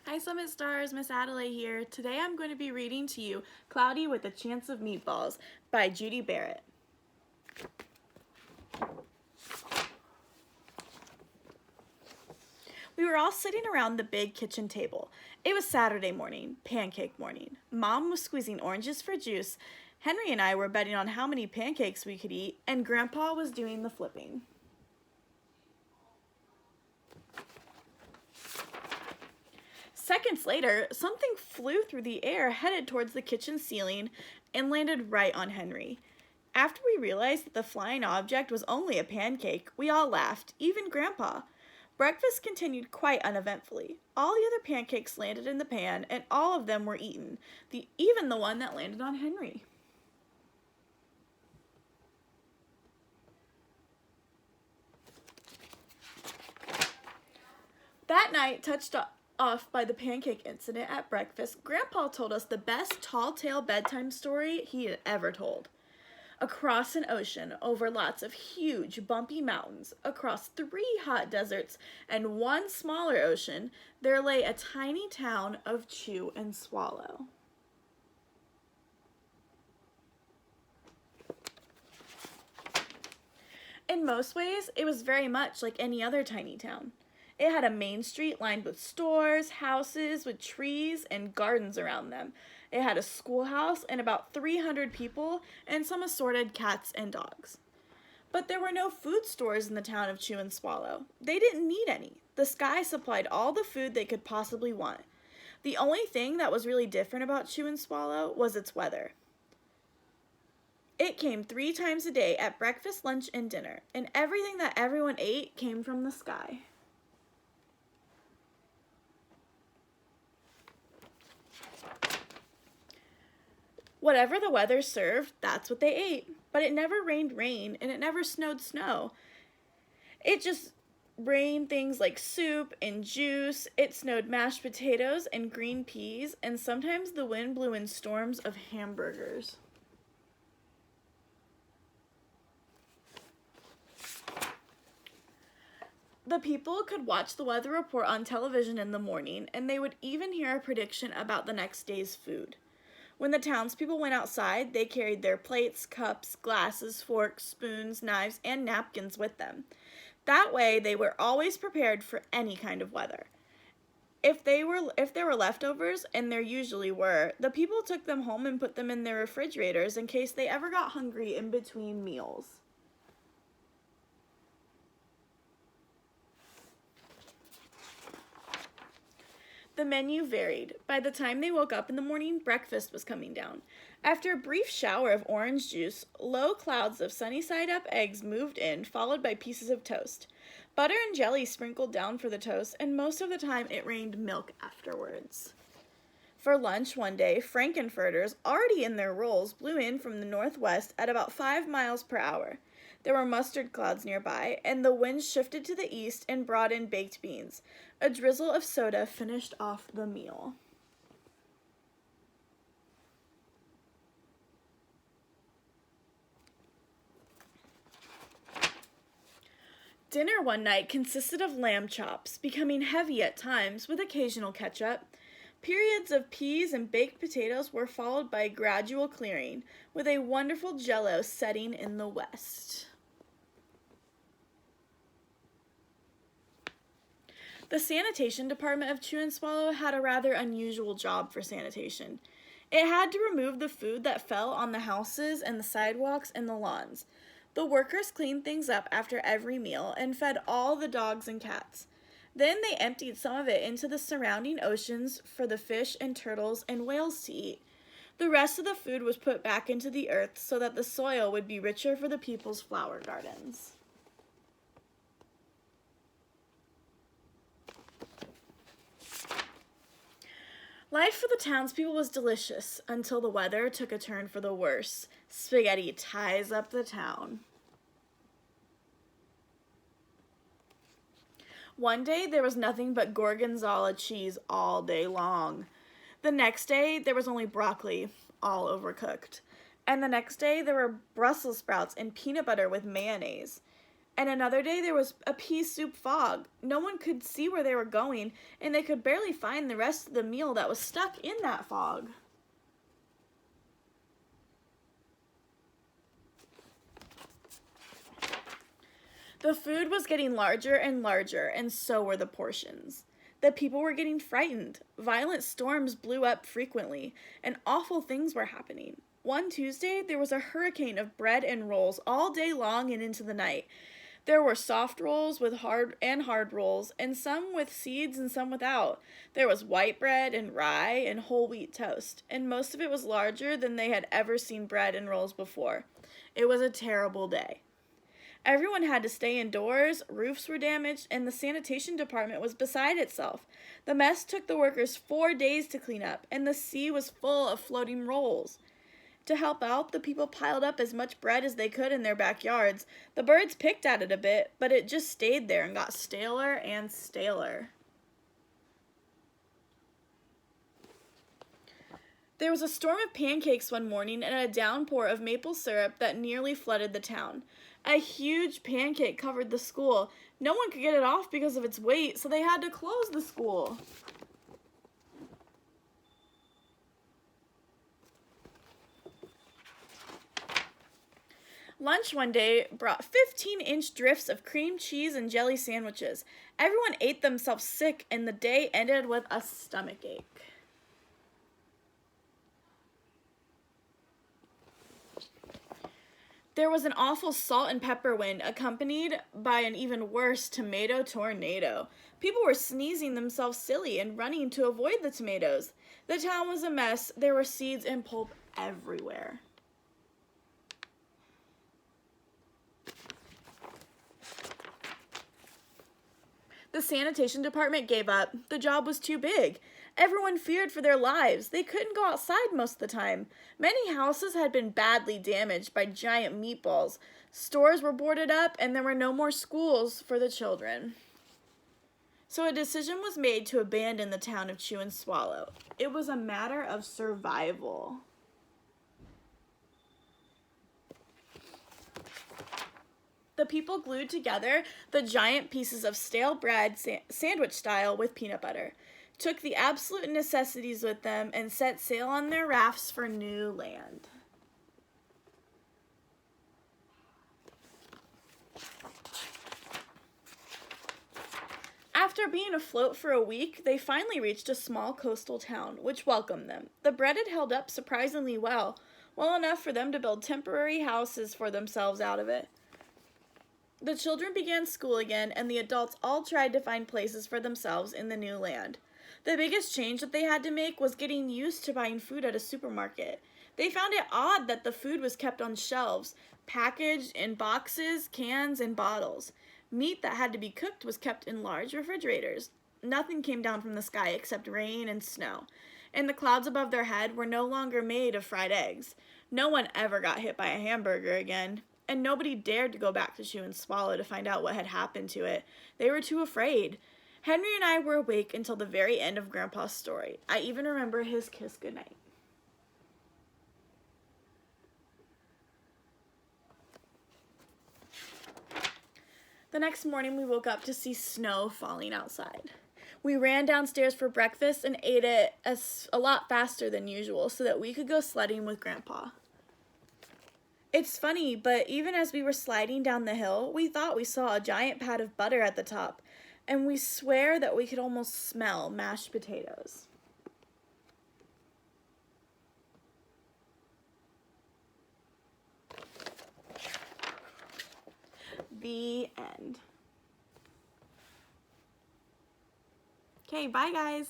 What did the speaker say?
Hi Summit Stars, Miss Adolay here. Today I'm going to be reading to you Cloudy with a Chance of Meatballs by Judy Barrett. We were all sitting around the big kitchen table. It was Saturday morning, pancake morning. Mom was squeezing oranges for juice, Henry and I were betting on how many pancakes we could eat, and Grandpa was doing the flipping. Seconds later, something flew through the air headed towards the kitchen ceiling and landed right on Henry. After we realized that the flying object was only a pancake, we all laughed, even Grandpa. Breakfast continued quite uneventfully. All the other pancakes landed in the pan, and all of them were eaten, even the one that landed on Henry. That night, touched off by the pancake incident at breakfast, Grandpa told us the best tall tale bedtime story he had ever told. Across an ocean, over lots of huge, bumpy mountains, across 3 hot deserts and 1 smaller ocean, there lay a tiny town of Chew and Swallow. In most ways, it was very much like any other tiny town. It had a main street lined with stores, houses with trees, and gardens around them. It had a schoolhouse and about 300 people and some assorted cats and dogs. But there were no food stores in the town of Chew and Swallow. They didn't need any. The sky supplied all the food they could possibly want. The only thing that was really different about Chew and Swallow was its weather. It came 3 times a day at breakfast, lunch, and dinner, and everything that everyone ate came from the sky. Whatever the weather served, that's what they ate. But it never rained rain, and it never snowed snow. It just rained things like soup and juice. It snowed mashed potatoes and green peas, and sometimes the wind blew in storms of hamburgers. The people could watch the weather report on television in the morning, and they would even hear a prediction about the next day's food. When the townspeople went outside, they carried their plates, cups, glasses, forks, spoons, knives, and napkins with them. That way, they were always prepared for any kind of weather. If there were leftovers, and there usually were, the people took them home and put them in their refrigerators in case they ever got hungry in between meals. The menu varied. By the time they woke up in the morning, breakfast was coming down. After a brief shower of orange juice, low clouds of sunny-side-up eggs moved in, followed by pieces of toast. Butter and jelly sprinkled down for the toast, and most of the time it rained milk afterwards. For lunch one day, frankenfurters, already in their rolls, blew in from the northwest at about 5 miles per hour. There were mustard clouds nearby, and the wind shifted to the east and brought in baked beans. A drizzle of soda finished off the meal. Dinner one night consisted of lamb chops, becoming heavy at times with occasional ketchup. Periods of peas and baked potatoes were followed by gradual clearing, with a wonderful jello setting in the west. The sanitation department of Chew and Swallow had a rather unusual job for sanitation. It had to remove the food that fell on the houses and the sidewalks and the lawns. The workers cleaned things up after every meal and fed all the dogs and cats. Then they emptied some of it into the surrounding oceans for the fish and turtles and whales to eat. The rest of the food was put back into the earth so that the soil would be richer for the people's flower gardens. Life for the townspeople was delicious until the weather took a turn for the worse. Spaghetti ties up the town. One day there was nothing but gorgonzola cheese all day long. The next day there was only broccoli, all overcooked. And the next day there were Brussels sprouts and peanut butter with mayonnaise. And another day there was a pea soup fog. No one could see where they were going, and they could barely find the rest of the meal that was stuck in that fog. The food was getting larger and larger, and so were the portions. The people were getting frightened. Violent storms blew up frequently, and awful things were happening. One Tuesday, there was a hurricane of bread and rolls all day long and into the night. There were soft rolls with hard rolls, and some with seeds and some without. There was white bread and rye and whole wheat toast, and most of it was larger than they had ever seen bread and rolls before. It was a terrible day. Everyone had to stay indoors, roofs were damaged, and the sanitation department was beside itself. The mess took the workers 4 days to clean up, and the sea was full of floating rolls. To help out, the people piled up as much bread as they could in their backyards. The birds picked at it a bit, but it just stayed there and got staler and staler. There was a storm of pancakes one morning and a downpour of maple syrup that nearly flooded the town. A huge pancake covered the school. No one could get it off because of its weight, so they had to close the school. Lunch one day brought 15-inch drifts of cream cheese and jelly sandwiches. Everyone ate themselves sick, and the day ended with a stomachache. There was an awful salt and pepper wind, accompanied by an even worse tomato tornado. People were sneezing themselves silly and running to avoid the tomatoes. The town was a mess. There were seeds and pulp everywhere. The sanitation department gave up. The job was too big. Everyone feared for their lives. They couldn't go outside most of the time. Many houses had been badly damaged by giant meatballs. Stores were boarded up, and there were no more schools for the children. So a decision was made to abandon the town of Chew and Swallow. It was a matter of survival. The people glued together the giant pieces of stale bread, sandwich style, with peanut butter, took the absolute necessities with them, and set sail on their rafts for new land. After being afloat for a week, they finally reached a small coastal town, which welcomed them. The bread had held up surprisingly well enough for them to build temporary houses for themselves out of it. The children began school again, and the adults all tried to find places for themselves in the new land. The biggest change that they had to make was getting used to buying food at a supermarket. They found it odd that the food was kept on shelves, packaged in boxes, cans, and bottles. Meat that had to be cooked was kept in large refrigerators. Nothing came down from the sky except rain and snow, and the clouds above their head were no longer made of fried eggs. No one ever got hit by a hamburger again, and nobody dared to go back to Chew and Swallow to find out what had happened to it. They were too afraid. Henry and I were awake until the very end of Grandpa's story. I even remember his kiss goodnight. The next morning, we woke up to see snow falling outside. We ran downstairs for breakfast and ate it a lot faster than usual so that we could go sledding with Grandpa. It's funny, but even as we were sliding down the hill, we thought we saw a giant pat of butter at the top, and we swear that we could almost smell mashed potatoes. The end. Okay, bye guys.